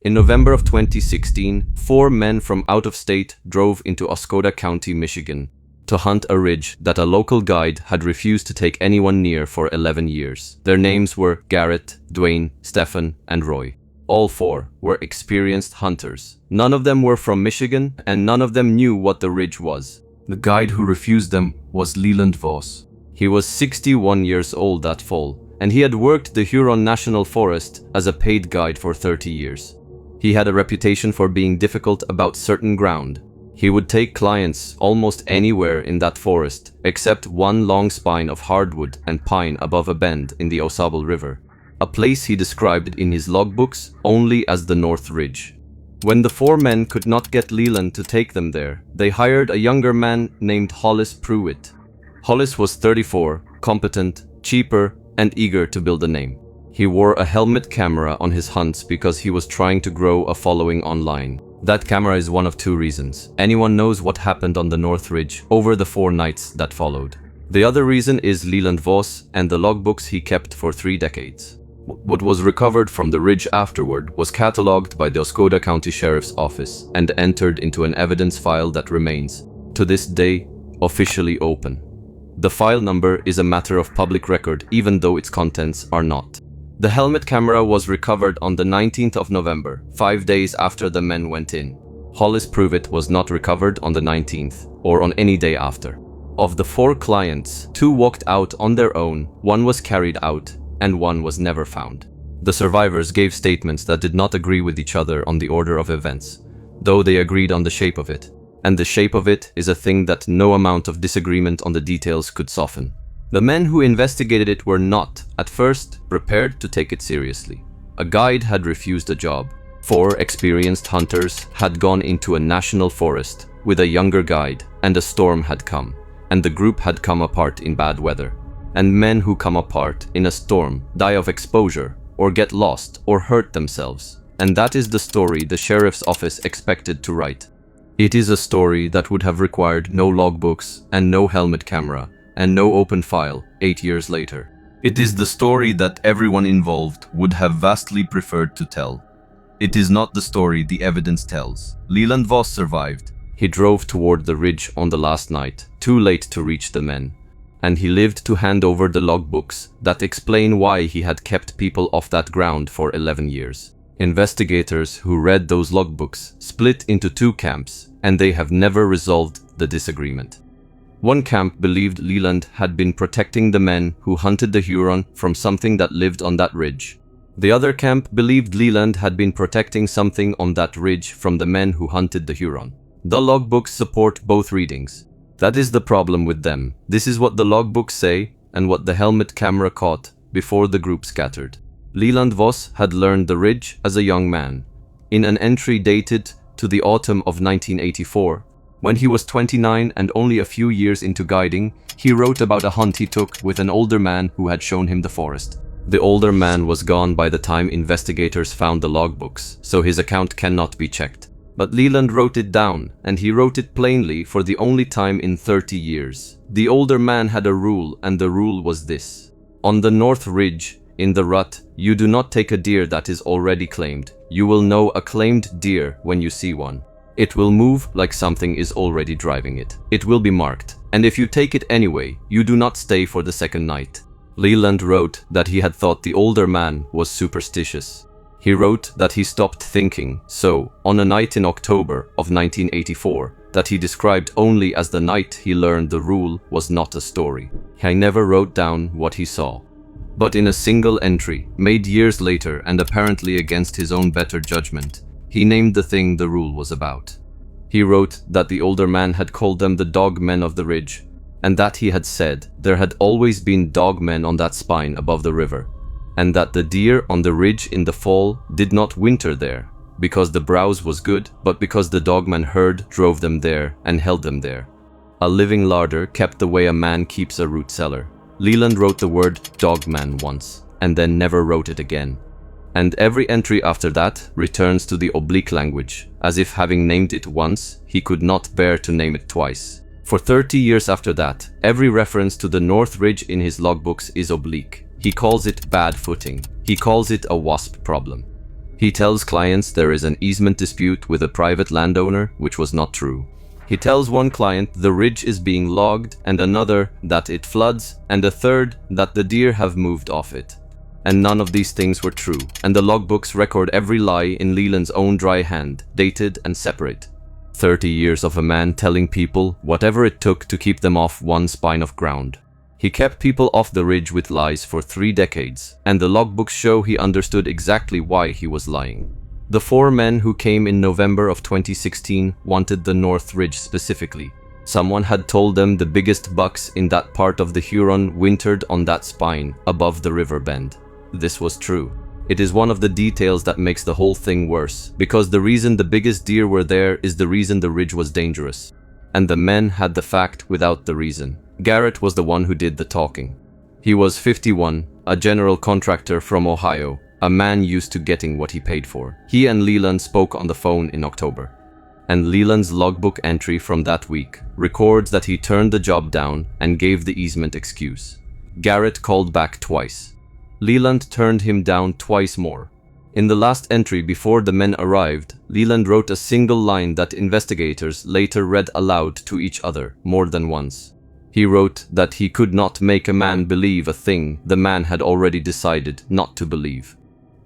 In November of 2016, 4 men from out of state drove into Oscoda County, Michigan, to hunt a ridge that a local guide had refused to take anyone near for 11 years. Their names were Garrett, Dwayne, Stephen, and Roy. All 4 were experienced hunters. None of them were from Michigan, and none of them knew what the ridge was. The guide who refused them was Leland Voss. He was 61 years old that fall, and he had worked the Huron National Forest as a paid guide for 30 years. He had a reputation for being difficult about certain ground. He would take clients almost anywhere in that forest, except one long spine of hardwood and pine above a bend in the Oscoda River, a place he described in his logbooks only as the North Ridge. When the 4 men could not get Leland to take them there, they hired a younger man named Hollis Pruitt. Hollis was 34, competent, cheaper, and eager to build a name. He wore a helmet camera on his hunts because he was trying to grow a following online. That camera is one of 2 reasons. Anyone knows what happened on the North Ridge over the 4 nights that followed. The other reason is Leland Voss and the logbooks he kept for 3 decades. What was recovered from the ridge afterward was catalogued by the Oscoda County Sheriff's Office and entered into an evidence file that remains, to this day, officially open. The file number is a matter of public record, even though its contents are not. The helmet camera was recovered on the 19th of November, 5 days after the men went in. Hollis Pruitt was not recovered on the 19th, or on any day after. Of the 4 clients, 2 walked out on their own, 1 was carried out, and 1 was never found. The survivors gave statements that did not agree with each other on the order of events, though they agreed on the shape of it. And the shape of it is a thing that no amount of disagreement on the details could soften. The men who investigated it were not, at first, prepared to take it seriously. A guide had refused a job. 4 experienced hunters had gone into a national forest with a younger guide, and a storm had come, and the group had come apart in bad weather. And men who come apart in a storm die of exposure, or get lost, or hurt themselves. And that is the story the sheriff's office expected to write. It is a story that would have required no logbooks and no helmet camera and no open file 8 years later. It is the story that everyone involved would have vastly preferred to tell. It is not the story the evidence tells. Leland Voss survived. He drove toward the ridge on the last night, too late to reach the men. And he lived to hand over the logbooks that explain why he had kept people off that ground for 11 years. Investigators who read those logbooks split into 2 camps, and they have never resolved the disagreement. One camp believed Leland had been protecting the men who hunted the Huron from something that lived on that ridge. The other camp believed Leland had been protecting something on that ridge from the men who hunted the Huron. The logbooks support both readings. That is the problem with them. This is what the logbooks say and what the helmet camera caught before the group scattered. Leland Voss had learned the ridge as a young man. In an entry dated to the autumn of 1984, when he was 29 and only a few years into guiding, he wrote about a hunt he took with an older man who had shown him the forest. The older man was gone by the time investigators found the logbooks, so his account cannot be checked. But Leland wrote it down, and he wrote it plainly for the only time in 30 years. The older man had a rule, and the rule was this. On the North Ridge, in the rut, you do not take a deer that is already claimed. You will know a claimed deer when you see one. It will move like something is already driving it. It will be marked, and if you take it anyway, you do not stay for the second night. Leland wrote that he had thought the older man was superstitious. He wrote that he stopped thinking, so, on a night in October of 1984, that he described only as the night he learned the rule was not a story. He never wrote down what he saw. But in a single entry, made years later and apparently against his own better judgment, he named the thing the rule was about. He wrote that the older man had called them the Dogmen of the ridge, and that he had said there had always been dogmen on that spine above the river, and that the deer on the ridge in the fall did not winter there, because the browse was good, but because the Dogman herd drove them there and held them there. A living larder kept the way a man keeps a root cellar. Leland wrote the word Dogman once, and then never wrote it again. And every entry after that returns to the oblique language, as if having named it once, he could not bear to name it twice. For 30 years after that, every reference to the North Ridge in his logbooks is oblique. He calls it bad footing. He calls it a wasp problem. He tells clients there is an easement dispute with a private landowner, which was not true. He tells one client the ridge is being logged, and another that it floods, and a third that the deer have moved off it. And none of these things were true, and the logbooks record every lie in Leland's own dry hand, dated and separate. 30 years of a man telling people whatever it took to keep them off one spine of ground. He kept people off the ridge with lies for 3 decades, and the logbooks show he understood exactly why he was lying. The 4 men who came in November of 2016 wanted the North Ridge specifically. Someone had told them the biggest bucks in that part of the Huron wintered on that spine above the river bend. This was true. It is one of the details that makes the whole thing worse, because the reason the biggest deer were there is the reason the ridge was dangerous. And the men had the fact without the reason. Garrett was the one who did the talking. He was 51, a general contractor from Ohio, a man used to getting what he paid for. He and Leland spoke on the phone in October. And Leland's logbook entry from that week records that he turned the job down and gave the easement excuse. Garrett called back twice. Leland turned him down twice more. In the last entry before the men arrived, Leland wrote a single line that investigators later read aloud to each other more than once. He wrote that he could not make a man believe a thing the man had already decided not to believe.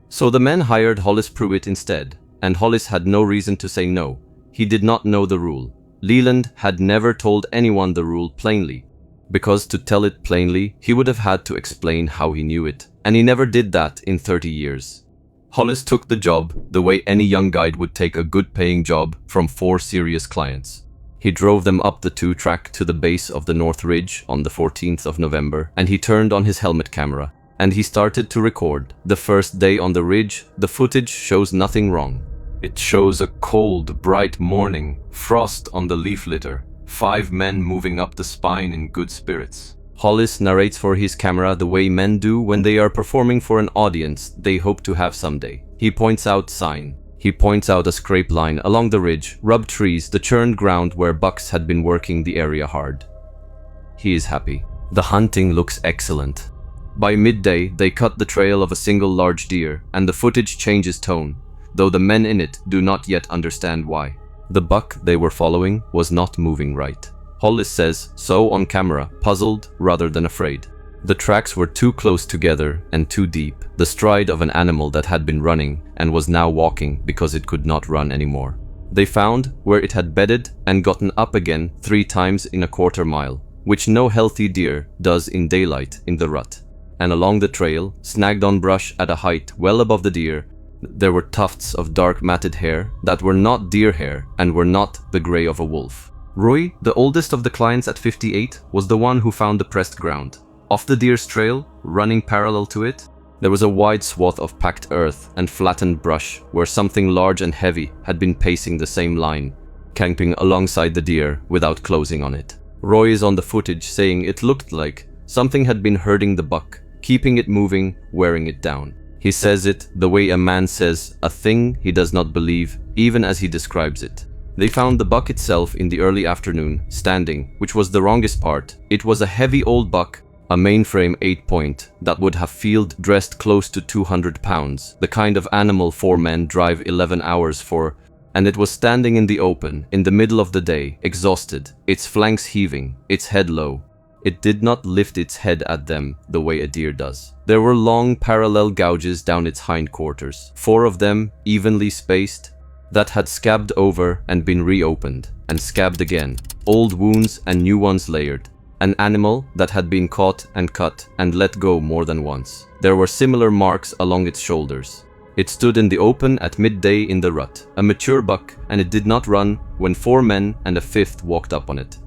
So the men hired Hollis Pruitt instead, and Hollis had no reason to say no. He did not know the rule. Leland had never told anyone the rule plainly, because to tell it plainly, he would have had to explain how he knew it, and he never did that in 30 years. Hollis took the job the way any young guide would take a good-paying job from 4 serious clients. He drove them up the 2-track to the base of the North Ridge on the 14th of November, and he turned on his helmet camera, and he started to record. The first day on the ridge, the footage shows nothing wrong. It shows a cold, bright morning, frost on the leaf litter, 5 men moving up the spine in good spirits. Hollis narrates for his camera the way men do when they are performing for an audience they hope to have someday. He points out sign. He points out a scrape line along the ridge, rubbed trees, the churned ground where bucks had been working the area hard. He is happy. The hunting looks excellent. By midday, they cut the trail of a single large deer, and the footage changes tone, though the men in it do not yet understand why. The buck they were following was not moving right. Hollis says so on camera, puzzled rather than afraid. The tracks were too close together and too deep, the stride of an animal that had been running and was now walking because it could not run anymore. They found where it had bedded and gotten up again 3 times in a quarter mile, which no healthy deer does in daylight in the rut. And along the trail, snagged on brush at a height well above the deer, there were tufts of dark matted hair that were not deer hair and were not the gray of a wolf. Roy, the oldest of the clients at 58, was the one who found the pressed ground. Off the deer's trail, running parallel to it, there was a wide swath of packed earth and flattened brush where something large and heavy had been pacing the same line, camping alongside the deer without closing on it. Roy is on the footage saying it looked like something had been herding the buck, keeping it moving, wearing it down. He says it the way a man says a thing he does not believe, even as he describes it. They found the buck itself in the early afternoon, standing, which was the wrongest part. It was a heavy old buck, a mainframe 8-point that would have field dressed close to 200 pounds, the kind of animal 4 men drive 11 hours for, and it was standing in the open, in the middle of the day, exhausted, its flanks heaving, its head low. It did not lift its head at them the way a deer does. There were long parallel gouges down its hindquarters, 4 of them evenly spaced, that had scabbed over and been reopened, and scabbed again, old wounds and new ones layered. An animal that had been caught and cut and let go more than once. There were similar marks along its shoulders. It stood in the open at midday in the rut, a mature buck, and it did not run when 4 men and a 5th walked up on it,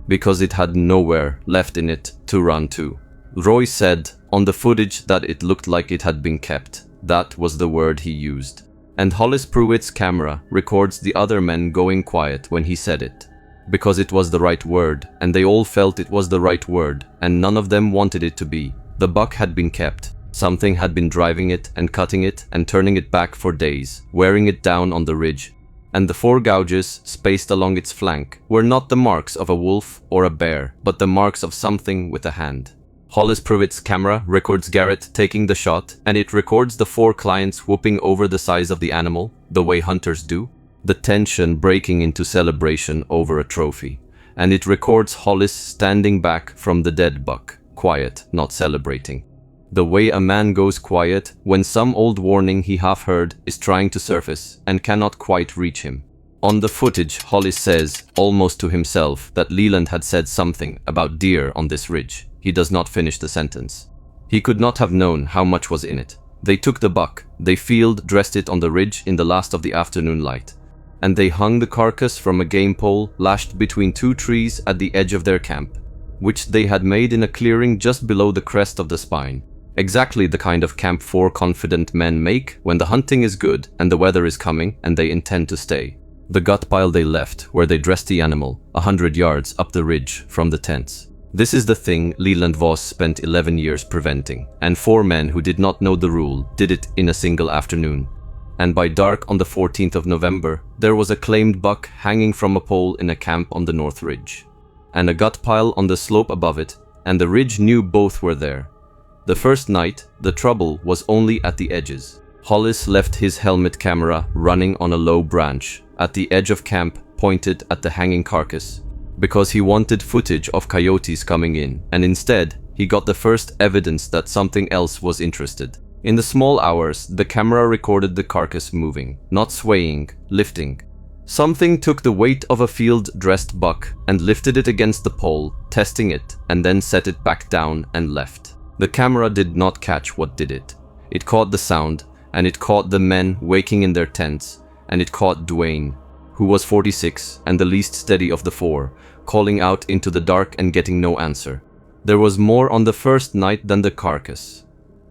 because it had nowhere left in it to run to. Roy said on the footage that it looked like it had been kept. That was the word he used. And Hollis Pruitt's camera records the other men going quiet when he said it, because it was the right word, and they all felt it was the right word, and none of them wanted it to be. The buck had been kept. Something had been driving it and cutting it and turning it back for days, wearing it down on the ridge. And the 4 gouges spaced along its flank were not the marks of a wolf or a bear, but the marks of something with a hand. Hollis Pruitt's camera records Garrett taking the shot, and it records the 4 clients whooping over the size of the animal, the way hunters do, the tension breaking into celebration over a trophy. And it records Hollis standing back from the dead buck, quiet, not celebrating. The way a man goes quiet when some old warning he half heard is trying to surface and cannot quite reach him. On the footage, Hollis says, almost to himself, that Leland had said something about deer on this ridge. He does not finish the sentence. He could not have known how much was in it. They took the buck, they field dressed it on the ridge in the last of the afternoon light, and they hung the carcass from a game pole lashed between 2 trees at the edge of their camp, which they had made in a clearing just below the crest of the spine. Exactly the kind of camp 4 confident men make when the hunting is good and the weather is coming and they intend to stay. The gut pile they left, where they dressed the animal, 100 yards up the ridge from the tents. This is the thing Leland Voss spent 11 years preventing, and 4 men who did not know the rule did it in a single afternoon. And by dark on the 14th of November, there was a claimed buck hanging from a pole in a camp on the north ridge, and a gut pile on the slope above it, and the ridge knew both were there. The first night, the trouble was only at the edges. Hollis left his helmet camera running on a low branch at the edge of camp, pointed at the hanging carcass, because he wanted footage of coyotes coming in, and instead, he got the first evidence that something else was interested. In the small hours, the camera recorded the carcass moving, not swaying, lifting. Something took the weight of a field-dressed buck and lifted it against the pole, testing it, and then set it back down and left. The camera did not catch what did it. It caught the sound, and it caught the men waking in their tents, and it caught Dwayne, who was 46 and the least steady of the 4, calling out into the dark and getting no answer. There was more on the first night than the carcass.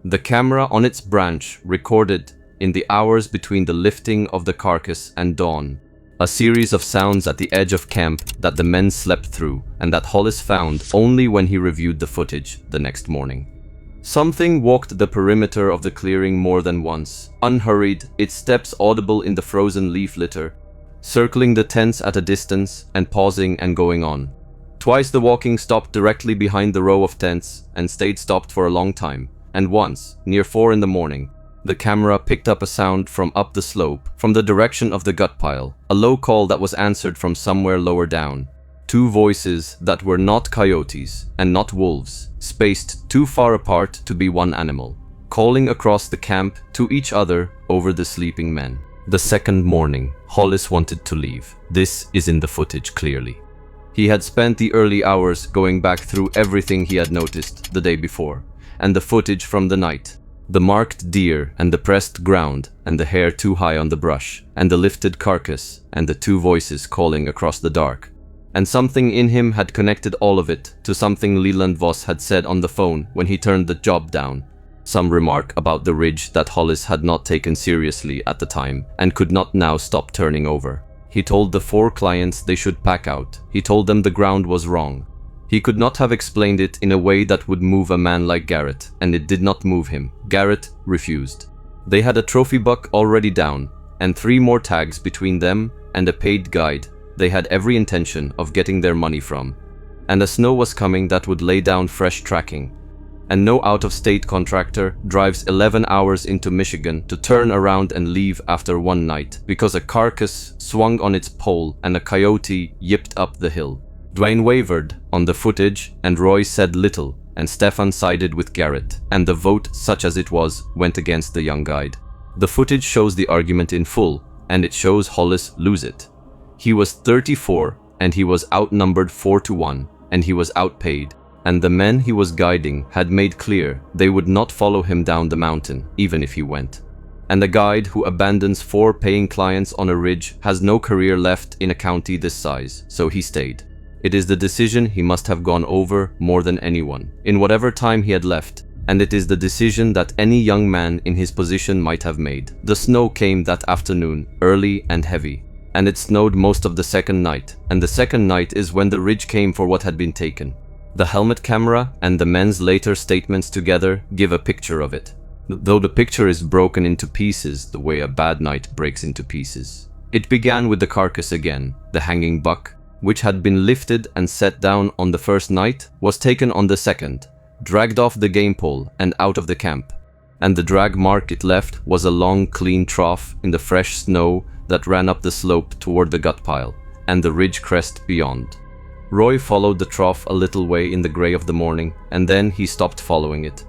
The camera on its branch recorded, in the hours between the lifting of the carcass and dawn, a series of sounds at the edge of camp that the men slept through and that Hollis found only when he reviewed the footage the next morning. Something walked the perimeter of the clearing more than once, unhurried, its steps audible in the frozen leaf litter, circling the tents at a distance and pausing and going on. Twice the walking stopped directly behind the row of tents and stayed stopped for a long time, and once, near 4 in the morning, the camera picked up a sound from up the slope, from the direction of the gut pile, a low call that was answered from somewhere lower down. 2 voices that were not coyotes and not wolves, spaced too far apart to be one animal, calling across the camp to each other over the sleeping men. The second morning, Hollis wanted to leave. This is in the footage clearly. He had spent the early hours going back through everything he had noticed the day before, and the footage from the night. The marked deer and the pressed ground and the hair too high on the brush and the lifted carcass and the 2 voices calling across the dark. And something in him had connected all of it to something Leland Voss had said on the phone when he turned the job down. Some remark about the ridge that Hollis had not taken seriously at the time and could not now stop turning over. He told the 4 clients they should pack out. He told them the ground was wrong. He could not have explained it in a way that would move a man like Garrett, and it did not move him. Garrett refused. They had a trophy buck already down, and 3 more tags between them and a paid guide they had every intention of getting their money from. And a snow was coming that would lay down fresh tracking. And no out-of-state contractor drives 11 hours into Michigan to turn around and leave after one night because a carcass swung on its pole and a coyote yipped up the hill. Dwayne wavered on the footage and Roy said little, and Stefan sided with Garrett, and the vote, such as it was, went against the young guide. The footage shows the argument in full, and it shows Hollis lose it. He was 34, and he was outnumbered 4-1, and he was outpaid, and the men he was guiding had made clear they would not follow him down the mountain, even if he went. And a guide who abandons 4 paying clients on a ridge has no career left in a county this size, so he stayed. It is the decision he must have gone over more than anyone, in whatever time he had left, and it is the decision that any young man in his position might have made. The snow came that afternoon, early and heavy, and it snowed most of the second night, and the second night is when the ridge came for what had been taken. The helmet camera and the men's later statements together give a picture of it, though the picture is broken into pieces the way a bad night breaks into pieces. It began with the carcass again. The hanging buck, which had been lifted and set down on the first night, was taken on the second, dragged off the game pole and out of the camp. And the drag mark it left was a long, clean trough in the fresh snow that ran up the slope toward the gut pile and the ridge crest beyond. Roy followed the trough a little way in the gray of the morning, and then he stopped following it.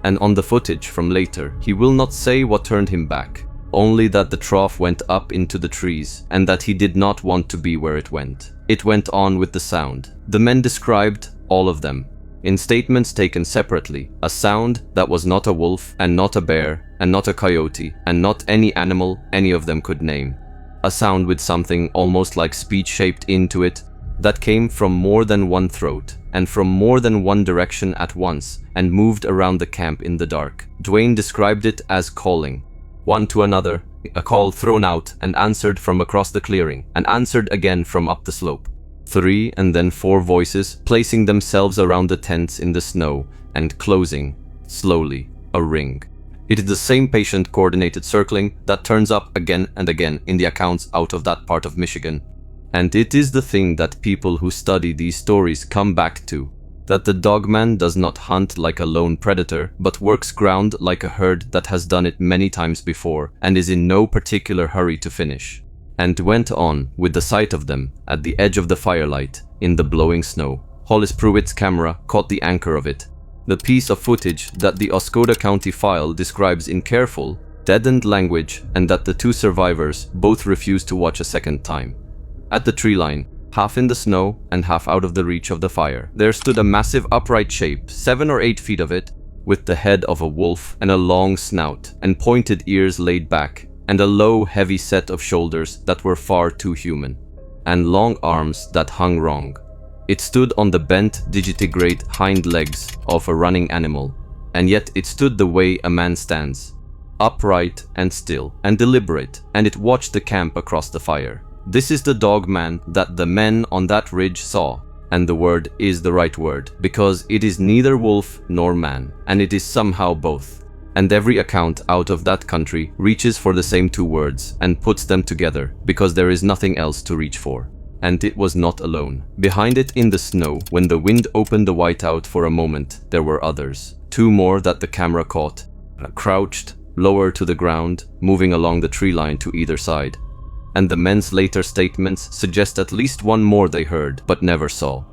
And on the footage from later, he will not say what turned him back, only that the trough went up into the trees and that he did not want to be where it went. It went on with the sound. The men described, all of them, in statements taken separately, a sound that was not a wolf and not a bear and not a coyote and not any animal any of them could name. A sound with something almost like speech shaped into it that came from more than one throat and from more than one direction at once and moved around the camp in the dark. Dwayne described it as calling, one to another, a call thrown out and answered from across the clearing and answered again from up the slope. 3 and then 4 voices placing themselves around the tents in the snow and closing, slowly, a ring. It is the same patient coordinated circling that turns up again and again in the accounts out of that part of Michigan. And it is the thing that people who study these stories come back to, that the Dogman does not hunt like a lone predator, but works ground like a herd that has done it many times before and is in no particular hurry to finish. And went on with the sight of them at the edge of the firelight in the blowing snow. Hollis Pruitt's camera caught the anchor of it, the piece of footage that the Oscoda County file describes in careful, deadened language, and that the 2 survivors both refused to watch a second time. At the tree line, half in the snow and half out of the reach of the fire, there stood a massive upright shape, 7 or 8 feet of it, with the head of a wolf and a long snout and pointed ears laid back, and a low, heavy set of shoulders that were far too human, and long arms that hung wrong. It stood on the bent, digitigrade hind legs of a running animal, and yet it stood the way a man stands, upright and still and deliberate, and it watched the camp across the fire. This is the Dogman that the men on that ridge saw, and the word is the right word, because it is neither wolf nor man, and it is somehow both. And every account out of that country reaches for the same 2 words and puts them together, because there is nothing else to reach for. And it was not alone. Behind it in the snow, when the wind opened the whiteout for a moment, there were others. 2 more that the camera caught, crouched, lower to the ground, moving along the tree line to either side. And the men's later statements suggest at least 1 more they heard, but never saw.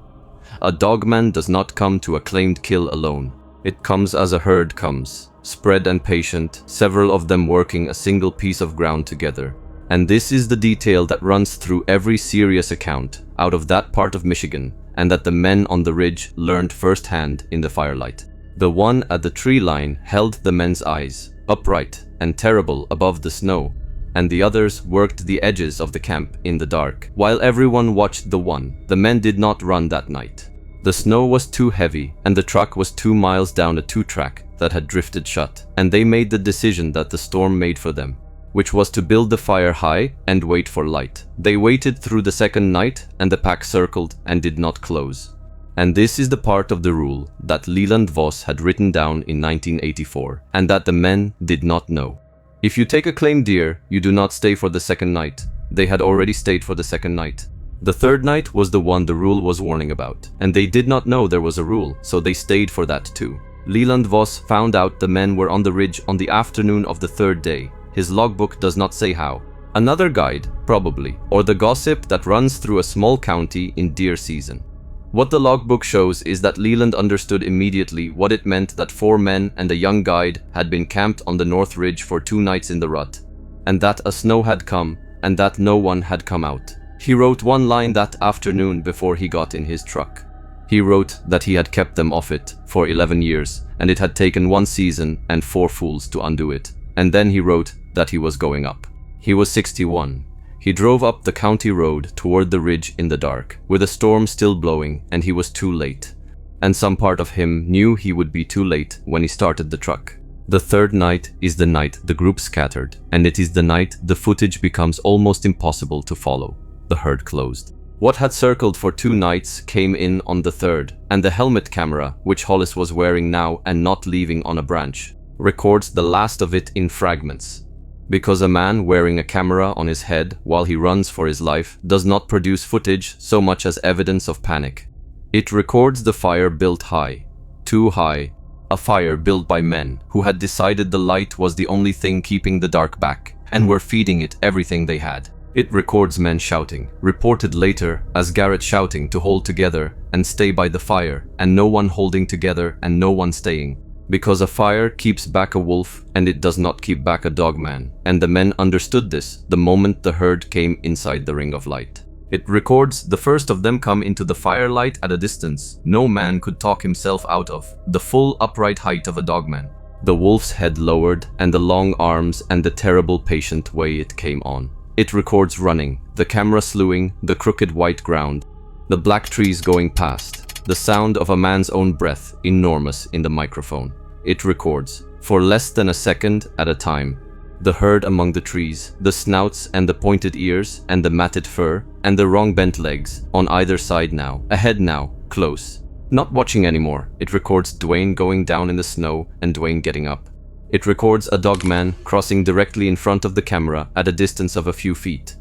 A Dogman does not come to a claimed kill alone. It comes as a herd comes, spread and patient, several of them working a single piece of ground together. And this is the detail that runs through every serious account out of that part of Michigan, and that the men on the ridge learned firsthand in the firelight. The one at the tree line held the men's eyes, upright and terrible above the snow, and the others worked the edges of the camp in the dark. While everyone watched the one, the men did not run that night. The snow was too heavy, and the truck was 2 miles down a 2-track that had drifted shut, and they made the decision that the storm made for them, which was to build the fire high and wait for light. They waited through the second night, and the pack circled and did not close. And this is the part of the rule that Leland Voss had written down in 1984, and that the men did not know. If you take a claimed deer, you do not stay for the second night. They had already stayed for the second night. The third night was the one the rule was warning about, and they did not know there was a rule, so they stayed for that too. Leland Voss found out the men were on the ridge on the afternoon of the 3rd day. His logbook does not say how. Another guide, probably, or the gossip that runs through a small county in deer season. What the logbook shows is that Leland understood immediately what it meant that 4 men and a young guide had been camped on the North Ridge for 2 nights in the rut, and that a snow had come, and that no one had come out. He wrote 1 line that afternoon before he got in his truck. He wrote that he had kept them off it for 11 years, and it had taken 1 season and 4 fools to undo it. And then he wrote that he was going up. He was 61. He drove up the county road toward the ridge in the dark, with a storm still blowing, and he was too late. And some part of him knew he would be too late when he started the truck. The 3rd night is the night the group scattered, and it is the night the footage becomes almost impossible to follow. The herd closed. What had circled for 2 nights came in on the 3rd, and the helmet camera, which Hollis was wearing now and not leaving on a branch, records the last of it in fragments. Because a man wearing a camera on his head while he runs for his life does not produce footage so much as evidence of panic. It records the fire built high, too high. A fire built by men who had decided the light was the only thing keeping the dark back, and were feeding it everything they had. It records men shouting, reported later as Garrett shouting to hold together and stay by the fire, and no one holding together and no one staying. Because a fire keeps back a wolf and it does not keep back a dogman, and the men understood this the moment the herd came inside the ring of light. It records the first of them come into the firelight at a distance no man could talk himself out of, the full upright height of a dogman, the wolf's head lowered and the long arms and the terrible patient way it came on. It records running, the camera slewing, the crooked white ground, the black trees going past, the sound of a man's own breath enormous in the microphone. It records, for less than a second at a time, the herd among the trees, the snouts and the pointed ears and the matted fur and the wrong bent legs, on either side now, ahead now, close. Not watching anymore. It records Dwayne going down in the snow and Dwayne getting up. It records a dogman crossing directly in front of the camera at a distance of a few feet.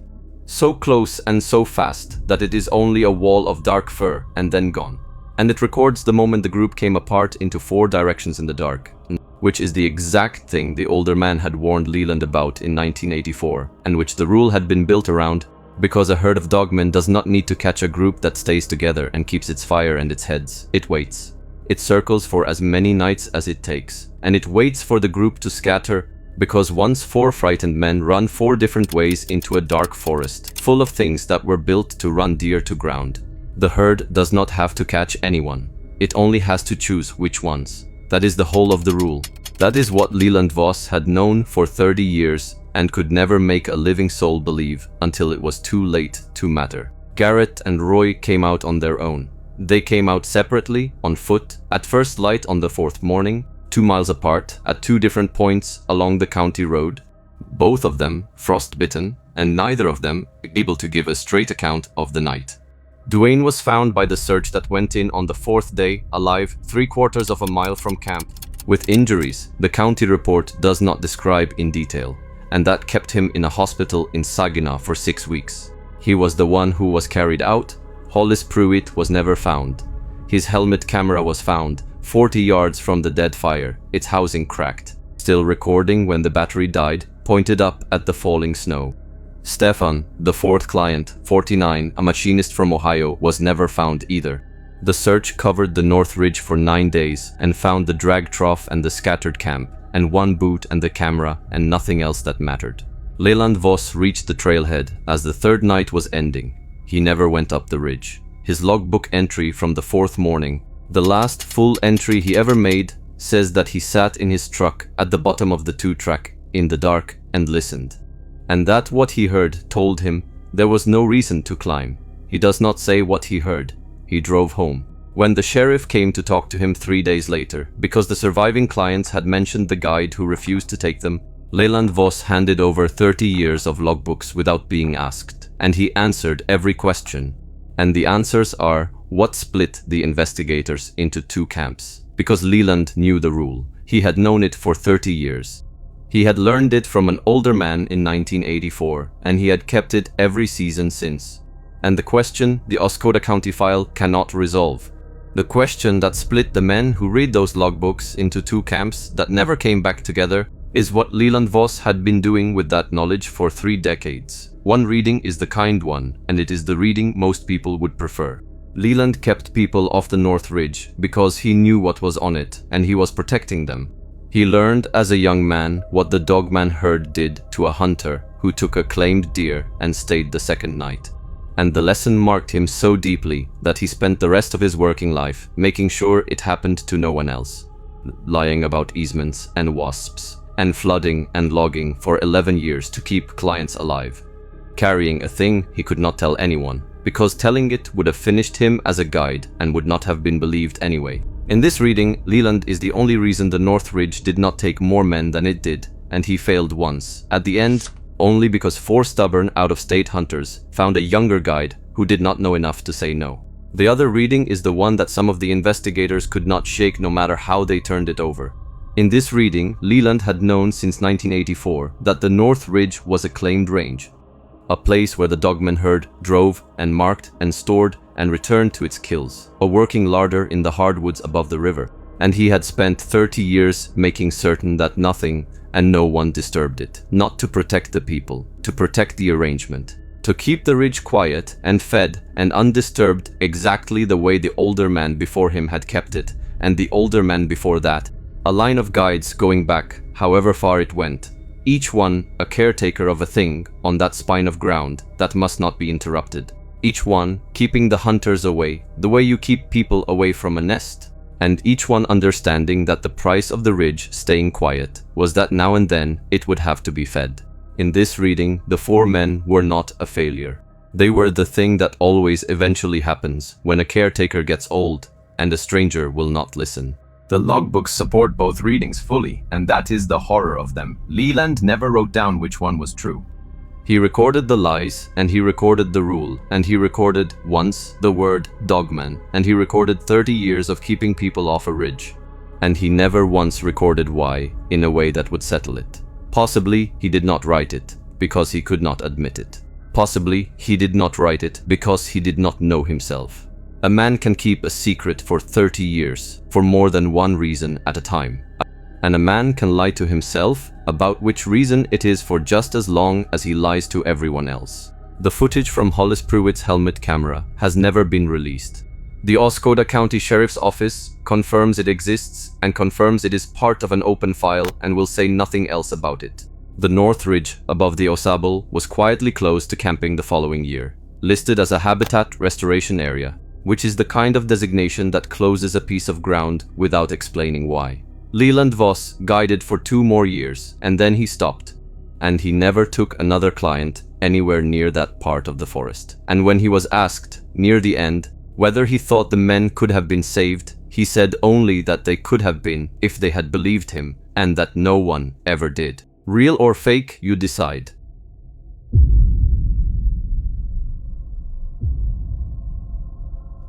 So close and so fast that it is only a wall of dark fur and then gone. And it records the moment the group came apart into 4 directions in the dark, which is the exact thing the older man had warned Leland about in 1984, and which the rule had been built around, because a herd of dogmen does not need to catch a group that stays together and keeps its fire and its heads. It waits. It circles for as many nights as it takes, and it waits for the group to scatter, because once 4 frightened men run 4 different ways into a dark forest, full of things that were built to run deer to ground, the herd does not have to catch anyone. It only has to choose which ones. That is the whole of the rule. That is what Leland Voss had known for 30 years and could never make a living soul believe until it was too late to matter. Garrett and Roy came out on their own. They came out separately, on foot, at first light on the 4th morning, 2 miles apart, at 2 different points along the county road, both of them frostbitten, and neither of them able to give a straight account of the night. Dwayne was found by the search that went in on the 4th day, alive, 3/4 of a mile from camp, with injuries the county report does not describe in detail, and that kept him in a hospital in Saginaw for 6 weeks. He was the one who was carried out. Hollis Pruitt was never found. His helmet camera was found 40 yards from the dead fire, its housing cracked, still recording when the battery died, pointed up at the falling snow. Stefan, the 4th client, 49, a machinist from Ohio, was never found either. The search covered the North Ridge for 9 days and found the drag trough and the scattered camp, and 1 boot and the camera, and nothing else that mattered. Leland Voss reached the trailhead as the 3rd night was ending. He never went up the ridge. His logbook entry from the 4th morning, the last full entry he ever made, says that he sat in his truck at the bottom of the 2-track in the dark and listened. And that what he heard told him there was no reason to climb. He does not say what he heard. He drove home. When the sheriff came to talk to him 3 days later, because the surviving clients had mentioned the guide who refused to take them, Leland Voss handed over 30 years of logbooks without being asked, and he answered every question. And the answers are what split the investigators into 2 camps. Because Leland knew the rule. He had known it for 30 years. He had learned it from an older man in 1984, and he had kept it every season since. And the question the Oscoda County file cannot resolve. The question that split the men who read those logbooks into 2 camps that never came back together is what Leland Voss had been doing with that knowledge for 3 decades. One reading is the kind one, and it is the reading most people would prefer. Leland kept people off the North Ridge because he knew what was on it, and he was protecting them. He learned as a young man what the Dogman herd did to a hunter who took a claimed deer and stayed the 2nd night. And the lesson marked him so deeply that he spent the rest of his working life making sure it happened to no one else. Lying about easements and wasps, and flooding and logging for 11 years to keep clients alive. Carrying a thing he could not tell anyone, because telling it would have finished him as a guide and would not have been believed anyway. In this reading, Leland is the only reason the North Ridge did not take more men than it did, and he failed once. At the end, only because 4 stubborn out-of-state hunters found a younger guide who did not know enough to say no. The other reading is the one that some of the investigators could not shake no matter how they turned it over. In this reading, Leland had known since 1984 that the North Ridge was a claimed range, a place where the Dogman herd drove and marked and stored and returned to its kills, a working larder in the hardwoods above the river. and he had spent 30 years making certain that nothing and no one disturbed it. Not to protect the people, to protect the arrangement, to keep the ridge quiet and fed and undisturbed exactly the way the older man before him had kept it, and the older man before that, a line of guides going back however far it went, each one a caretaker of a thing on that spine of ground that must not be interrupted, each one keeping the hunters away the way you keep people away from a nest, and each one understanding that the price of the ridge staying quiet was that now and then it would have to be fed. In this reading, the 4 men were not a failure. They were the thing that always eventually happens when a caretaker gets old and a stranger will not listen. The logbooks support both readings fully, and that is the horror of them. Leland never wrote down which one was true. He recorded the lies, and he recorded the rule, and he recorded, once, the word Dogman, and he recorded 30 years of keeping people off a ridge. And he never once recorded why, in a way that would settle it. Possibly, he did not write it, because he could not admit it. Possibly, he did not write it because he did not know himself. A man can keep a secret for 30 years, for more than one reason at a time. And a man can lie to himself about which reason it is for just as long as he lies to everyone else. The footage from Hollis Pruitt's helmet camera has never been released. The Oscoda County Sheriff's Office confirms it exists and confirms it is part of an open file and will say nothing else about it. The North Ridge above the Osable was quietly closed to camping the following year, listed as a habitat restoration area, which is the kind of designation that closes a piece of ground without explaining why. Leland Voss guided for 2 more years, and then he stopped, and he never took another client anywhere near that part of the forest. And when he was asked, near the end, whether he thought the men could have been saved, he said only that they could have been if they had believed him, and that no one ever did. Real or fake, you decide.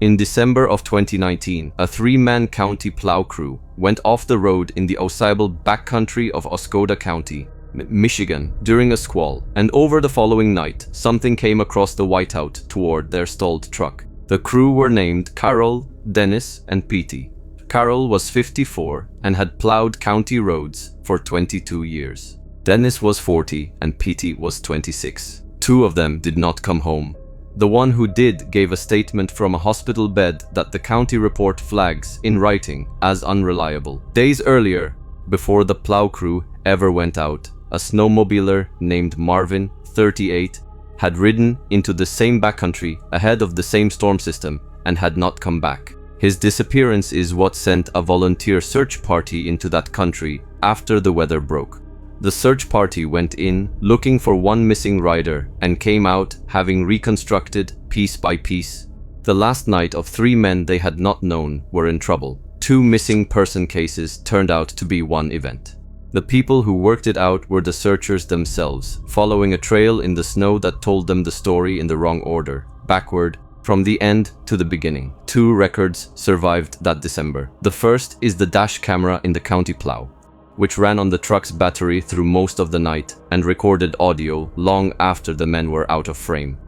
In December of 2019, a 3-man county plow crew went off the road in the Osable backcountry of Oscoda County, Michigan, during a squall, and over the following night, something came across the whiteout toward their stalled truck. The crew were named Carol, Dennis, and Petey. Carol was 54 and had plowed county roads for 22 years. Dennis was 40 and Petey was 26. 2 of them did not come home. The one who did gave a statement from a hospital bed that the county report flags in writing as unreliable. Days earlier, before the plow crew ever went out, a snowmobiler named Marvin, 38, had ridden into the same backcountry ahead of the same storm system and had not come back. His disappearance is what sent a volunteer search party into that country after the weather broke. The search party went in looking for one missing rider and came out having reconstructed, piece by piece, the last night of 3 men they had not known were in trouble. 2 missing person cases turned out to be one event. The people who worked it out were the searchers themselves, following a trail in the snow that told them the story in the wrong order, backward, from the end to the beginning. 2 records survived that December. The first is the dash camera in the county plow, which ran on the truck's battery through most of the night and recorded audio long after the men were out of frame.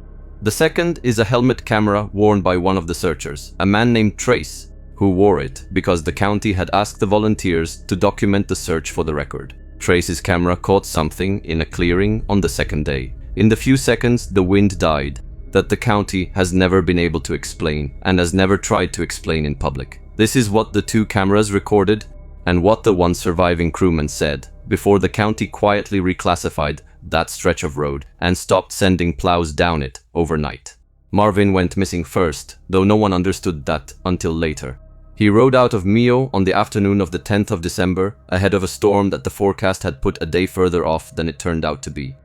The second is a helmet camera worn by one of the searchers, a man named Trace, who wore it because the county had asked the volunteers to document the search for the record. Trace's camera caught something in a clearing on the second day. In the few seconds the wind died, that the county has never been able to explain and has never tried to explain in public. This is what the 2 cameras recorded and what the one surviving crewman said before the county quietly reclassified that stretch of road and stopped sending plows down it overnight. Marvin went missing first, though no one understood that until later. He rode out of Mio on the afternoon of the 10th of December, ahead of a storm that the forecast had put a day further off than it turned out to be.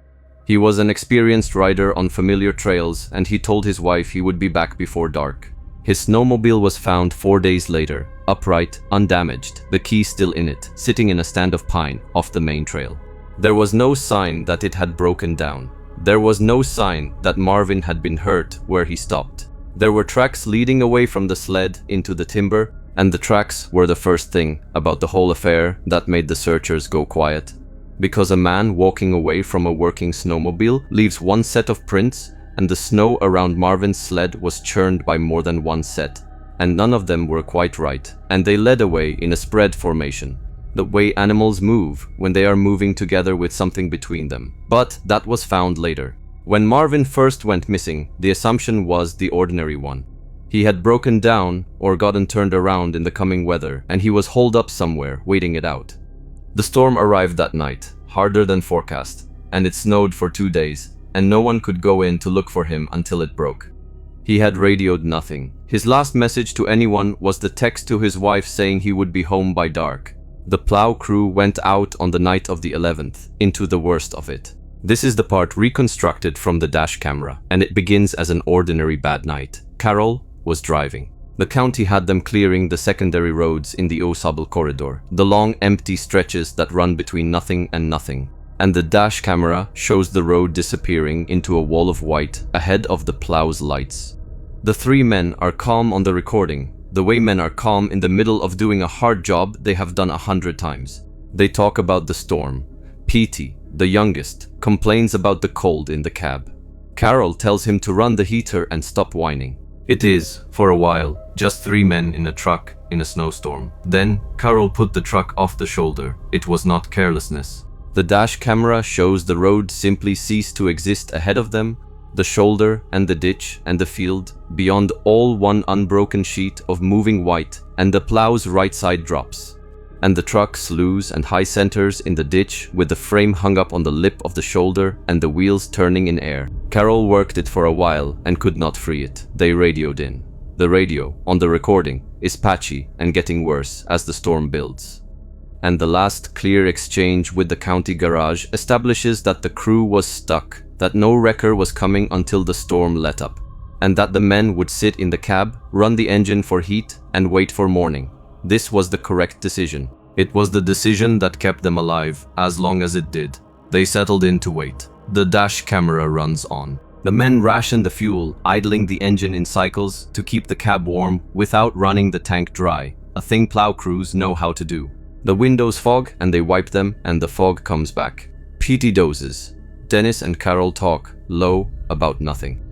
He was an experienced rider on familiar trails, and he told his wife he would be back before dark. His snowmobile was found 4 days later, upright, undamaged, the key still in it, sitting in a stand of pine off the main trail. There was no sign that it had broken down. There was no sign that Marvin had been hurt where he stopped. There were tracks leading away from the sled into the timber, and the tracks were the first thing about the whole affair that made the searchers go quiet. Because a man walking away from a working snowmobile leaves one set of prints, and the snow around Marvin's sled was churned by more than one set. and none of them were quite right, and they led away in a spread formation, the way animals move when they are moving together with something between them. But that was found later. When Marvin first went missing, the assumption was the ordinary one. He had broken down or gotten turned around in the coming weather, and he was holed up somewhere, waiting it out. The storm arrived that night, harder than forecast, and it snowed for 2 days, and no one could go in to look for him until it broke. He had radioed nothing. His last message to anyone was the text to his wife saying he would be home by dark. The plow crew went out on the night of the 11th, into the worst of it. This is the part reconstructed from the dash camera, and it begins as an ordinary bad night. Carol was driving. The county had them clearing the secondary roads in the Oscoda corridor, the long empty stretches that run between nothing and nothing. And the dash camera shows the road disappearing into a wall of white ahead of the plow's lights. The 3 men are calm on the recording, the way men are calm in the middle of doing a hard job they have done 100 times. They talk about the storm. Petey, the youngest, complains about the cold in the cab. Carol tells him to run the heater and stop whining. It is, for a while, just 3 men in a truck in a snowstorm. Then, Carol put the truck off the shoulder. It was not carelessness. The dash camera shows the road simply cease to exist ahead of them, the shoulder and the ditch and the field, beyond all one unbroken sheet of moving white, and the plow's right side drops. And the truck slews and high centers in the ditch with the frame hung up on the lip of the shoulder and the wheels turning in air. Carol worked it for a while and could not free it. They radioed in. The radio, on the recording, is patchy and getting worse as the storm builds. And the last clear exchange with the county garage establishes that the crew was stuck, that no wrecker was coming until the storm let up, and that the men would sit in the cab, run the engine for heat, and wait for morning. This was the correct decision. It was the decision that kept them alive, as long as it did. They settled in to wait. The dash camera runs on. The men ration the fuel, idling the engine in cycles to keep the cab warm without running the tank dry, a thing plow crews know how to do. The windows fog and they wipe them and the fog comes back. Petey dozes. Dennis and Carol talk, low, about nothing.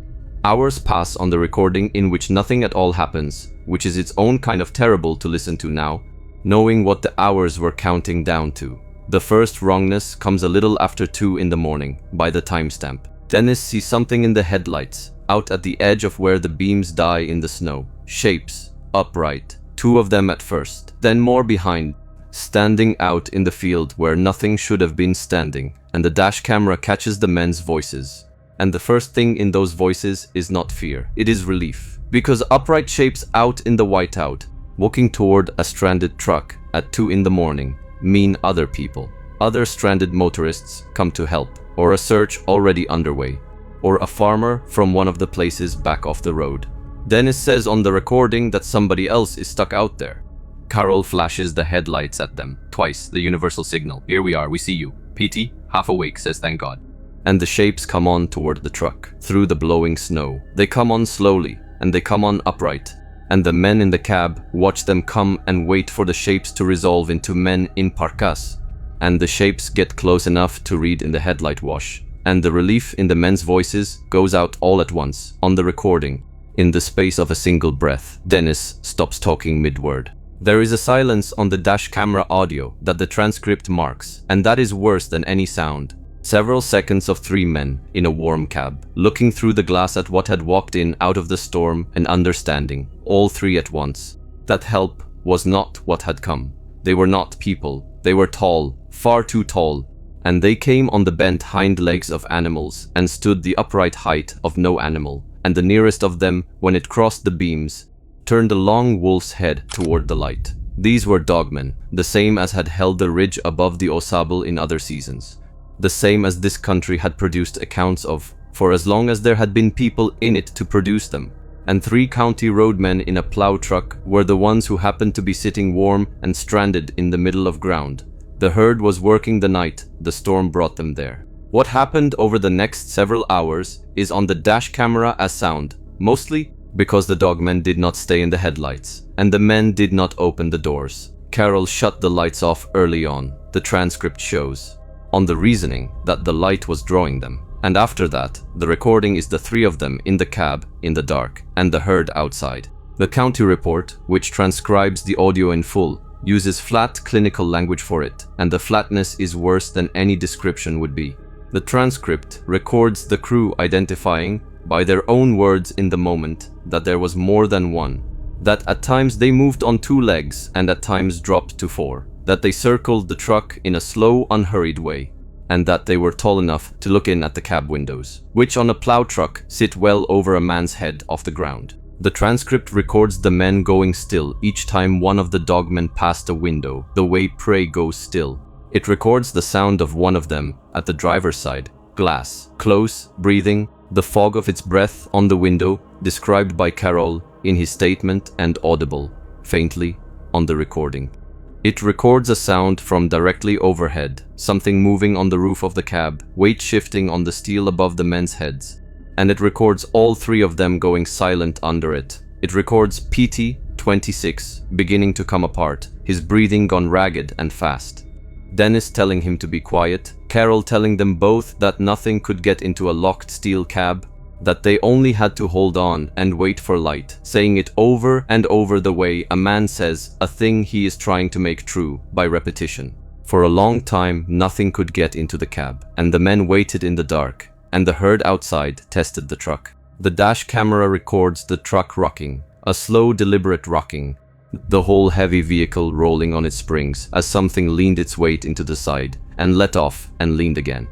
Hours pass on the recording in which nothing at all happens, which is its own kind of terrible to listen to now, knowing what the hours were counting down to. The first wrongness comes a little after 2 in the morning, by the timestamp. Dennis sees something in the headlights, out at the edge of where the beams die in the snow. Shapes, upright, 2 of them at first, then more behind, standing out in the field where nothing should have been standing, and the dash camera catches the men's voices. And the first thing in those voices is not fear, it is relief. Because upright shapes out in the whiteout, walking toward a stranded truck at 2 in the morning, mean other people. Other stranded motorists come to help, or a search already underway, or a farmer from one of the places back off the road. Dennis says on the recording that somebody else is stuck out there. Carol flashes the headlights at them, twice, the universal signal. Here we are, we see you. Petey, half awake, says thank God. And the shapes come on toward the truck, through the blowing snow. They come on slowly, and they come on upright. And the men in the cab watch them come and wait for the shapes to resolve into men in parkas. And the shapes get close enough to read in the headlight wash. And the relief in the men's voices goes out all at once, on the recording. In the space of a single breath, Dennis stops talking mid-word. There is a silence on the dash camera audio that the transcript marks, and that is worse than any sound. Several seconds of 3 men in a warm cab, looking through the glass at what had walked in out of the storm and understanding, all 3 at once, that help was not what had come. They were not people. They were tall, far too tall, and they came on the bent hind legs of animals and stood the upright height of no animal, and the nearest of them, when it crossed the beams, turned a long wolf's head toward the light. These were Dogman, the same as had held the ridge above the Osable in other seasons. The same as this country had produced accounts of, for as long as there had been people in it to produce them. And 3 county roadmen in a plow truck were the ones who happened to be sitting warm and stranded in the middle of ground. The herd was working the night, the storm brought them there. What happened over the next several hours is on the dash camera as sound, mostly because the Dogmen did not stay in the headlights, and the men did not open the doors. Carol shut the lights off early on, the transcript shows, on the reasoning that the light was drawing them. And after that, the recording is the 3 of them in the cab, in the dark, and the herd outside. The county report, which transcribes the audio in full, uses flat clinical language for it, and the flatness is worse than any description would be. The transcript records the crew identifying, by their own words in the moment, that there was more than one, that at times they moved on 2 legs and at times dropped to 4, that they circled the truck in a slow, unhurried way, and that they were tall enough to look in at the cab windows, which on a plow truck sit well over a man's head off the ground. The transcript records the men going still each time one of the dogmen passed a window, the way prey goes still. It records the sound of one of them at the driver's side, glass, close, breathing, the fog of its breath on the window, described by Carroll in his statement and audible, faintly, on the recording. It records a sound from directly overhead, something moving on the roof of the cab, weight shifting on the steel above the men's heads. And it records all 3 of them going silent under it. It records PT, 26, beginning to come apart, his breathing gone ragged and fast. Dennis telling him to be quiet, Carroll telling them both that nothing could get into a locked steel cab, that they only had to hold on and wait for light, saying it over and over the way a man says a thing he is trying to make true by repetition. For a long time, nothing could get into the cab, and the men waited in the dark, and the herd outside tested the truck. The dash camera records the truck rocking, a slow, deliberate rocking, the whole heavy vehicle rolling on its springs as something leaned its weight into the side and let off and leaned again.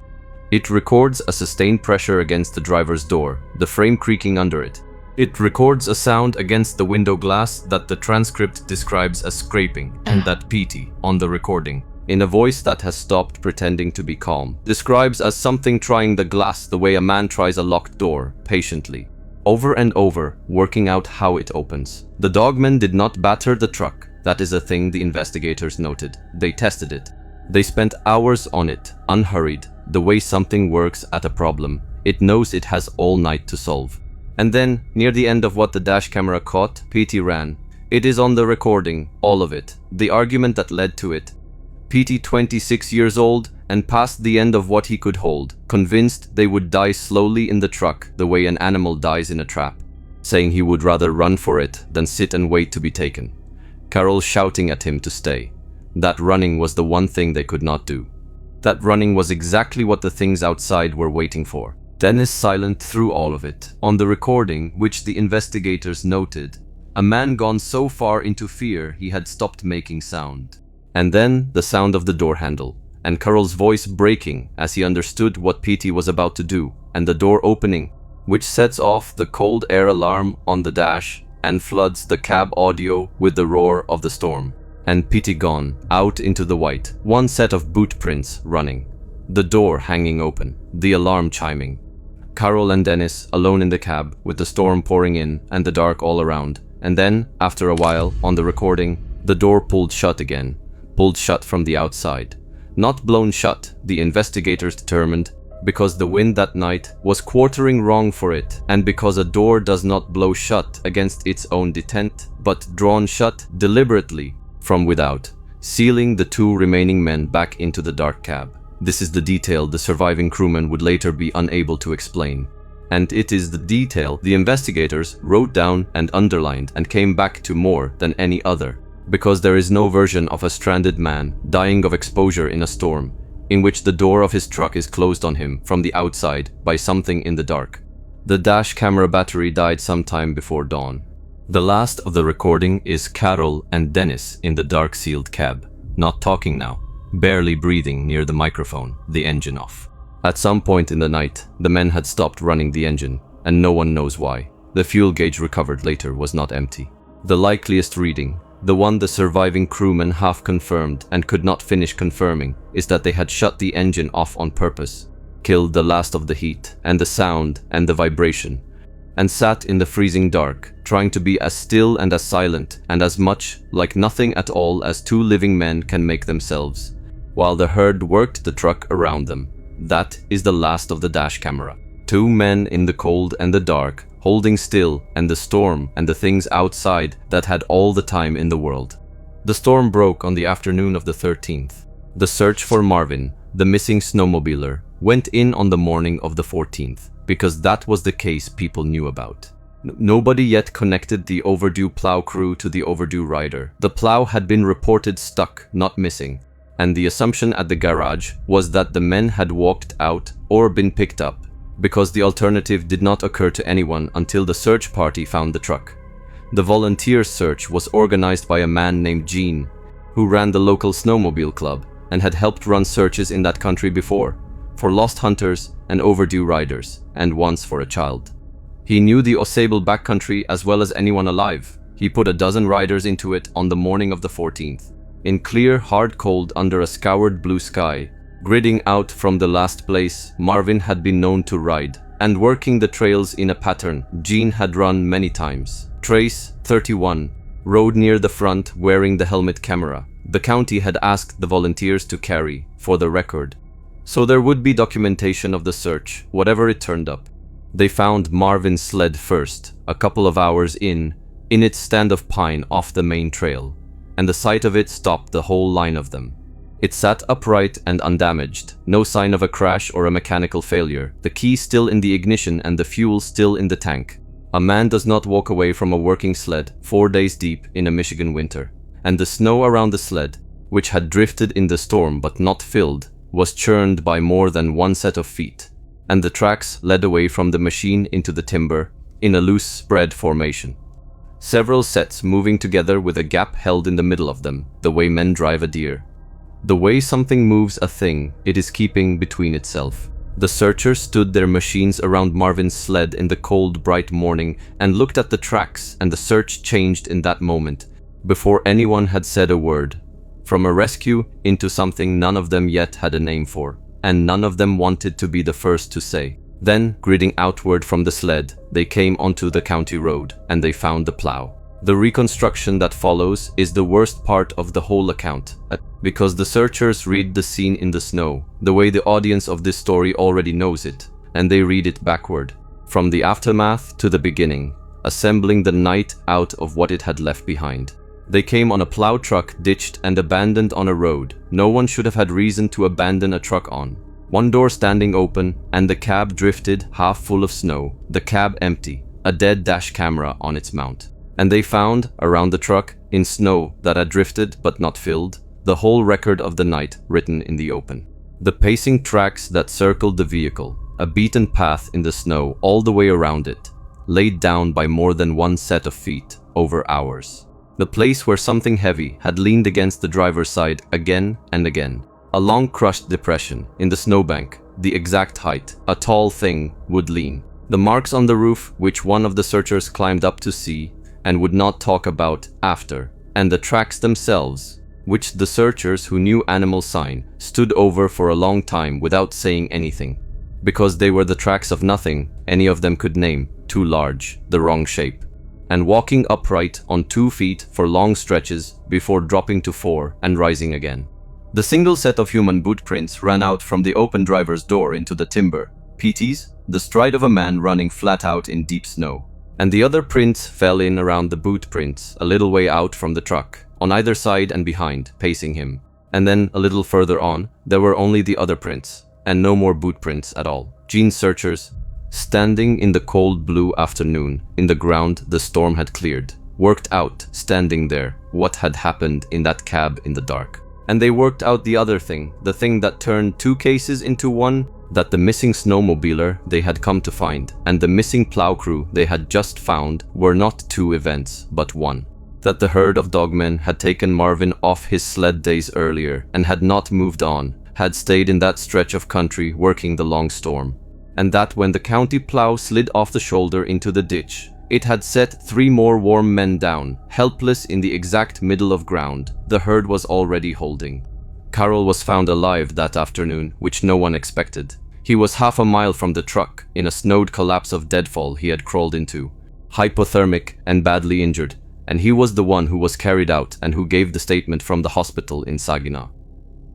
It records a sustained pressure against the driver's door, the frame creaking under it. It records a sound against the window glass that the transcript describes as scraping, and that PT, on the recording, in a voice that has stopped pretending to be calm, describes as something trying the glass the way a man tries a locked door, patiently, over and over, working out how it opens. The dogmen did not batter the truck. That is a thing the investigators noted. They tested it. They spent hours on it, unhurried, the way something works at a problem. It knows it has all night to solve. And then, near the end of what the dash camera caught, PT ran. It is on the recording, all of it, the argument that led to it. PT 26 years old and past the end of what he could hold, convinced they would die slowly in the truck the way an animal dies in a trap, saying he would rather run for it than sit and wait to be taken. Carroll shouting at him to stay. That running was the one thing they could not do. That running was exactly what the things outside were waiting for. Dennis silent through all of it. On the recording, which the investigators noted, a man gone so far into fear he had stopped making sound. And then the sound of the door handle, and Carroll's voice breaking as he understood what PT was about to do, and the door opening, which sets off the cold air alarm on the dash and floods the cab audio with the roar of the storm. And PT gone, out into the white, one set of boot prints running, the door hanging open, the alarm chiming. Carroll and Dennis alone in the cab with the storm pouring in and the dark all around. And then, after a while, on the recording, the door pulled shut again, pulled shut from the outside. Not blown shut, the investigators determined, because the wind that night was quartering wrong for it, and because a door does not blow shut against its own detent, but drawn shut deliberately from without, sealing the 2 remaining men back into the dark cab. This is the detail the surviving crewmen would later be unable to explain. And it is the detail the investigators wrote down and underlined and came back to more than any other, because there is no version of a stranded man dying of exposure in a storm, in which the door of his truck is closed on him from the outside by something in the dark. The dash camera battery died sometime before dawn. The last of the recording is Carroll and Dennis in the dark sealed cab, not talking now, barely breathing near the microphone, the engine off. At some point in the night, the men had stopped running the engine, and no one knows why. The fuel gauge recovered later was not empty. The likeliest reading, the one the surviving crewmen half confirmed and could not finish confirming, is that they had shut the engine off on purpose, killed the last of the heat and the sound and the vibration, and sat in the freezing dark, trying to be as still and as silent and as much like nothing at all as 2 living men can make themselves, while the herd worked the truck around them. That is the last of the dash camera. 2 men in the cold and the dark, holding still, and the storm and the things outside that had all the time in the world. The storm broke on the afternoon of the 13th. The search for Marvin, the missing snowmobiler, went in on the morning of the 14th, because that was the case people knew about. Nobody yet connected the overdue plow crew to the overdue rider. The plow had been reported stuck, not missing, and the assumption at the garage was that the men had walked out or been picked up, because the alternative did not occur to anyone until the search party found the truck. The volunteer search was organized by a man named Gene, who ran the local snowmobile club and had helped run searches in that country before, for lost hunters and overdue riders, and once for a child. He knew the Osable backcountry as well as anyone alive. He put a dozen riders into it on the morning of the 14th. In clear, hard cold under a scoured blue sky, gridding out from the last place Marvin had been known to ride, and working the trails in a pattern Gene had run many times. Trace, 31, rode near the front wearing the helmet camera. The county had asked the volunteers to carry, for the record, so there would be documentation of the search, whatever it turned up. They found Marvin's sled first, a couple of hours in its stand of pine off the main trail, and the sight of it stopped the whole line of them. It sat upright and undamaged, no sign of a crash or a mechanical failure, the key still in the ignition and the fuel still in the tank. A man does not walk away from a working sled 4 days deep in a Michigan winter. And the snow around the sled, which had drifted in the storm but not filled, was churned by more than one set of feet, and the tracks led away from the machine into the timber in a loose spread formation. Several sets moving together with a gap held in the middle of them, the way men drive a deer. The way something moves a thing it is keeping between itself. The searchers stood their machines around Marvin's sled in the cold, bright morning and looked at the tracks, and the search changed in that moment, before anyone had said a word, from a rescue into something none of them yet had a name for, and none of them wanted to be the first to say. Then, gridding outward from the sled, they came onto the county road, and they found the plow. The reconstruction that follows is the worst part of the whole account, because the searchers read the scene in the snow, the way the audience of this story already knows it, and they read it backward, from the aftermath to the beginning, assembling the night out of what it had left behind. They came on a plow truck ditched and abandoned on a road no one should have had reason to abandon a truck on. One door standing open, and the cab drifted half full of snow, the cab empty, a dead dash camera on its mount. And they found, around the truck, in snow that had drifted but not filled, the whole record of the night written in the open. The pacing tracks that circled the vehicle, a beaten path in the snow all the way around it, laid down by more than one set of feet over hours. The place where something heavy had leaned against the driver's side again and again. A long crushed depression in the snowbank, the exact height a tall thing would lean. The marks on the roof which one of the searchers climbed up to see and would not talk about after, and the tracks themselves, which the searchers who knew animal sign stood over for a long time without saying anything, because they were the tracks of nothing any of them could name, too large, the wrong shape, and walking upright on 2 feet for long stretches before dropping to 4 and rising again. The single set of human boot prints ran out from the open driver's door into the timber, PT's, the stride of a man running flat out in deep snow. And the other prints fell in around the boot prints, a little way out from the truck, on either side and behind, pacing him. And then, a little further on, there were only the other prints, and no more boot prints at all. Gene's searchers, standing in the cold blue afternoon, in the ground the storm had cleared, worked out, standing there, what had happened in that cab in the dark. And they worked out the other thing, the thing that turned 2 cases into one, that the missing snowmobiler they had come to find and the missing plow crew they had just found were not 2 events, but one. That the herd of Dogmen had taken Marvin off his sled days earlier and had not moved on, had stayed in that stretch of country working the long storm. And that when the county plow slid off the shoulder into the ditch, it had set 3 more warm men down, helpless in the exact middle of ground the herd was already holding. Carol was found alive that afternoon, which no one expected. He was half a mile from the truck, in a snowed collapse of deadfall he had crawled into, hypothermic and badly injured, and he was the one who was carried out and who gave the statement from the hospital in Saginaw.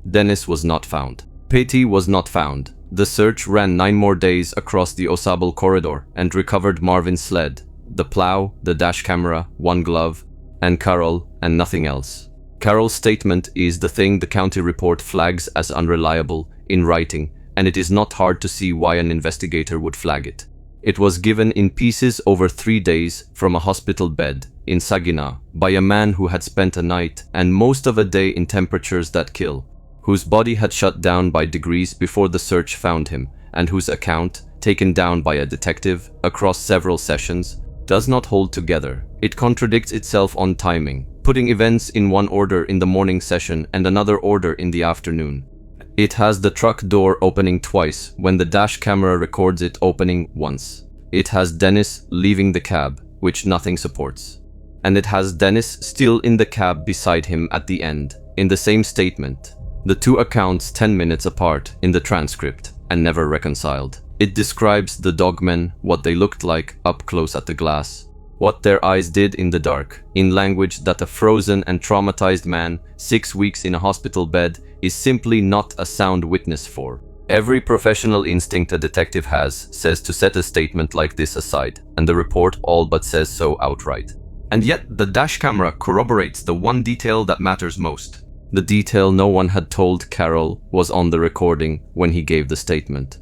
Dennis was not found. Petey was not found. The search ran 9 more days across the Osable corridor and recovered Marvin's sled, the plow, the dash camera, 1 glove, and Carol, and nothing else. Carol's statement is the thing the county report flags as unreliable in writing, and it is not hard to see why an investigator would flag it. It was given in pieces over 3 days from a hospital bed in Saginaw by a man who had spent a night and most of a day in temperatures that kill, whose body had shut down by degrees before the search found him, and whose account, taken down by a detective across several sessions, does not hold together. It contradicts itself on timing, putting events in one order in the morning session and another order in the afternoon. It has the truck door opening twice when the dash camera records it opening once. It has Dennis leaving the cab, which nothing supports. And it has Dennis still in the cab beside him at the end, in the same statement. The two accounts 10 minutes apart in the transcript and never reconciled. It describes the dogmen, what they looked like up close at the glass, what their eyes did in the dark, in language that a frozen and traumatized man 6 weeks in a hospital bed is simply not a sound witness for. Every professional instinct a detective has says to set a statement like this aside, and the report all but says so outright. And yet the dash camera corroborates the one detail that matters most. The detail no one had told Carol was on the recording when he gave the statement.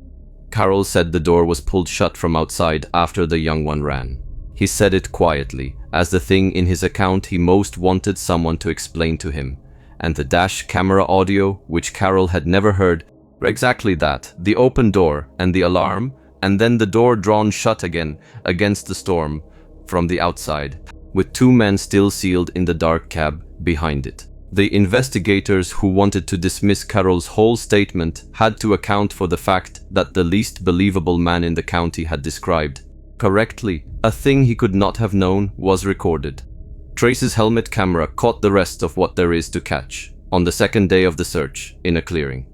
Carol said the door was pulled shut from outside after the young one ran. He said it quietly, as the thing in his account he most wanted someone to explain to him. And the dash camera audio, which Carol had never heard, were exactly that, the open door and the alarm, and then the door drawn shut again against the storm from the outside, with two men still sealed in the dark cab behind it. The investigators who wanted to dismiss Carol's whole statement had to account for the fact that the least believable man in the county had described correctly a thing he could not have known was recorded. Trace's helmet camera caught the rest of what there is to catch on the second day of the search in a clearing.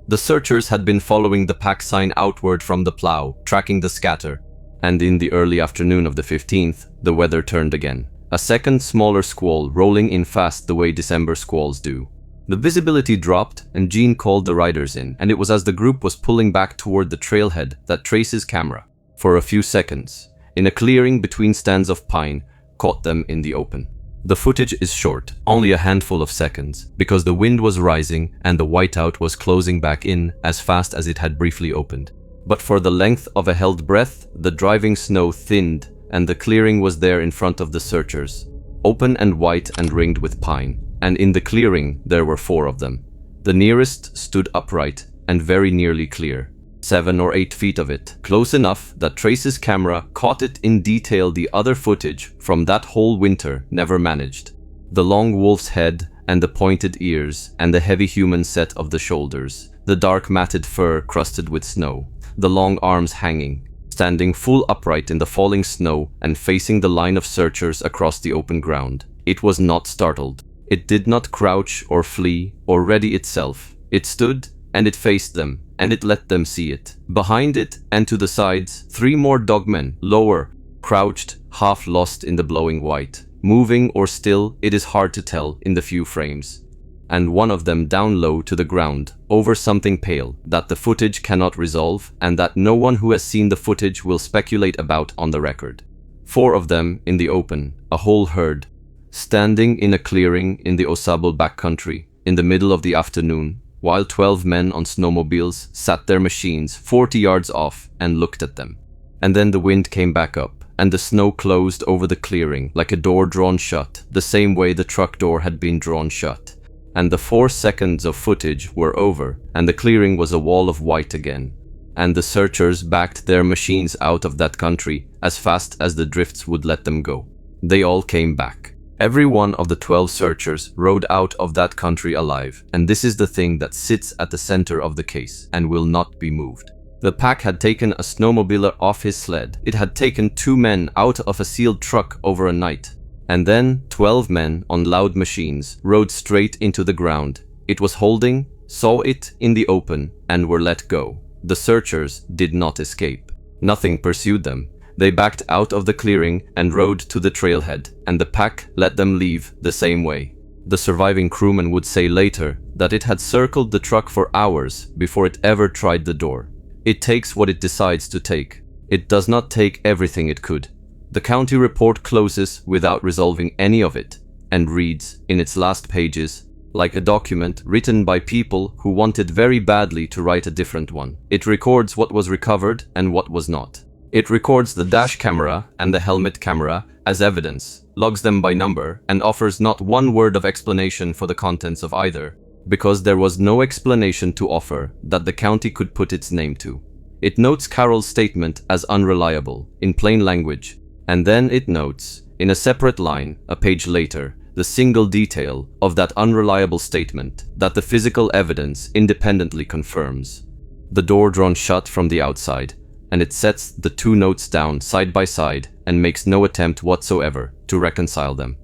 The searchers had been following the pack sign outward from the plow, tracking the scatter, and in the early afternoon of the 15th, the weather turned again. A second smaller squall rolling in fast the way December squalls do. The visibility dropped and Jean called the riders in, and it was as the group was pulling back toward the trailhead that Trace's camera, for a few seconds, in a clearing between stands of pine, caught them in the open. The footage is short, only a handful of seconds, because the wind was rising and the whiteout was closing back in as fast as it had briefly opened. But for the length of a held breath, the driving snow thinned and the clearing was there in front of the searchers, open and white and ringed with pine, and in the clearing there were 4 of them. The nearest stood upright and very nearly clear, 7 or 8 feet of it, close enough that Trace's camera caught it in detail. The other footage from that whole winter never managed. The long wolf's head and the pointed ears and the heavy human set of the shoulders, the dark matted fur crusted with snow, the long arms hanging, standing full upright in the falling snow and facing the line of searchers across the open ground. It was not startled. It did not crouch or flee or ready itself. It stood and it faced them, and it let them see it. Behind it and to the sides, 3 more dogmen, lower, crouched, half lost in the blowing white. Moving or still, it is hard to tell in the few frames. And one of them down low to the ground, over something pale, that the footage cannot resolve, and that no one who has seen the footage will speculate about on the record. 4 of them in the open, a whole herd, standing in a clearing in the Osable backcountry, in the middle of the afternoon, while 12 men on snowmobiles sat their machines 40 yards off and looked at them. And then the wind came back up, and the snow closed over the clearing like a door drawn shut, the same way the truck door had been drawn shut. And the 4 seconds of footage were over, and the clearing was a wall of white again. And the searchers backed their machines out of that country as fast as the drifts would let them go. They all came back. Every one of the 12 searchers rode out of that country alive, and this is the thing that sits at the center of the case and will not be moved. The pack had taken a snowmobiler off his sled. It had taken 2 men out of a sealed truck over a night. And then 12 men on loud machines rode straight into the ground. It was holding, saw it in the open, and were let go. The searchers did not escape. Nothing pursued them. They backed out of the clearing and rode to the trailhead, and the pack let them leave the same way. The surviving crewman would say later that it had circled the truck for hours before it ever tried the door. It takes what it decides to take. It does not take everything it could. The county report closes without resolving any of it, and reads, in its last pages, like a document written by people who wanted very badly to write a different one. It records what was recovered and what was not. It records the dash camera and the helmet camera as evidence, logs them by number, and offers not one word of explanation for the contents of either, because there was no explanation to offer that the county could put its name to. It notes Carroll's statement as unreliable, in plain language, and then it notes, in a separate line, a page later, the single detail of that unreliable statement that the physical evidence independently confirms. The door drawn shut from the outside, and it sets the two notes down side by side and makes no attempt whatsoever to reconcile them.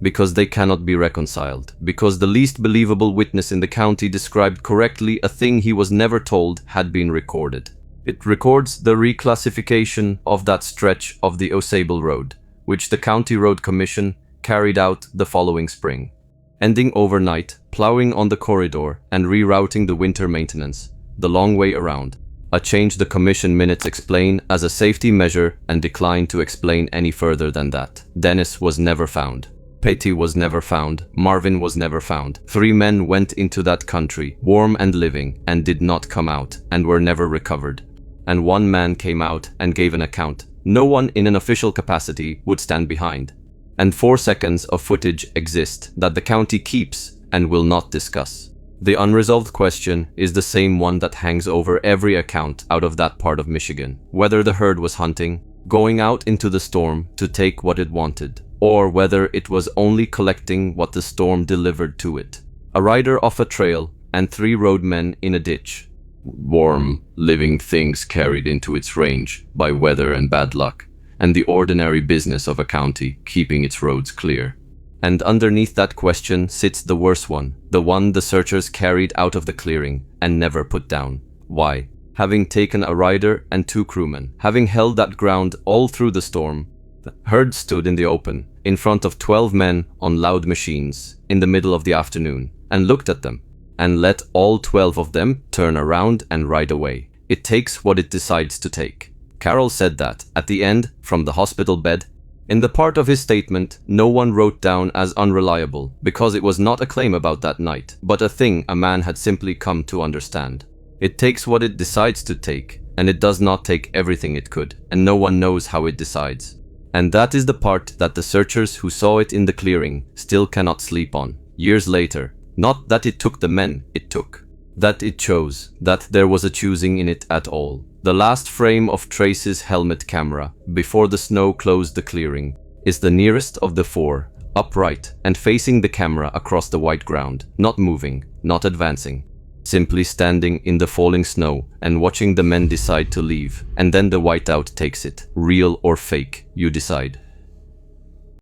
Because they cannot be reconciled, because the least believable witness in the county described correctly a thing he was never told had been recorded. It records the reclassification of that stretch of the Osable Road, which the County Road Commission carried out the following spring, ending overnight, plowing on the corridor and rerouting the winter maintenance, the long way around, a change the Commission minutes explain as a safety measure and decline to explain any further than that. Dennis was never found. Petty was never found. Marvin was never found. 3 men went into that country, warm and living, and did not come out, and were never recovered. And 1 man came out and gave an account. No one in an official capacity would stand behind. And 4 seconds of footage exist that the county keeps and will not discuss. The unresolved question is the same one that hangs over every account out of that part of Michigan. Whether the herd was hunting, going out into the storm to take what it wanted, or whether it was only collecting what the storm delivered to it. A rider off a trail and 3 roadmen in a ditch. Warm, living things carried into its range by weather and bad luck, and the ordinary business of a county keeping its roads clear. And underneath that question sits the worse one, the one the searchers carried out of the clearing and never put down. Why? Having taken a rider and 2 crewmen, having held that ground all through the storm, the herd stood in the open, in front of 12 men on loud machines, in the middle of the afternoon, and looked at them, and let all 12 of them turn around and ride away. It takes what it decides to take. Carroll said that, at the end, from the hospital bed. In the part of his statement, no one wrote down as unreliable, because it was not a claim about that night, but a thing a man had simply come to understand. It takes what it decides to take, and it does not take everything it could, and no one knows how it decides. And that is the part that the searchers who saw it in the clearing still cannot sleep on, years later. Not that it took the men it took, that it chose, that there was a choosing in it at all. The last frame of Trace's helmet camera, before the snow closed the clearing, is the nearest of the 4, upright and facing the camera across the white ground, not moving, not advancing, simply standing in the falling snow and watching the men decide to leave, and then the whiteout takes it. Real or fake, you decide.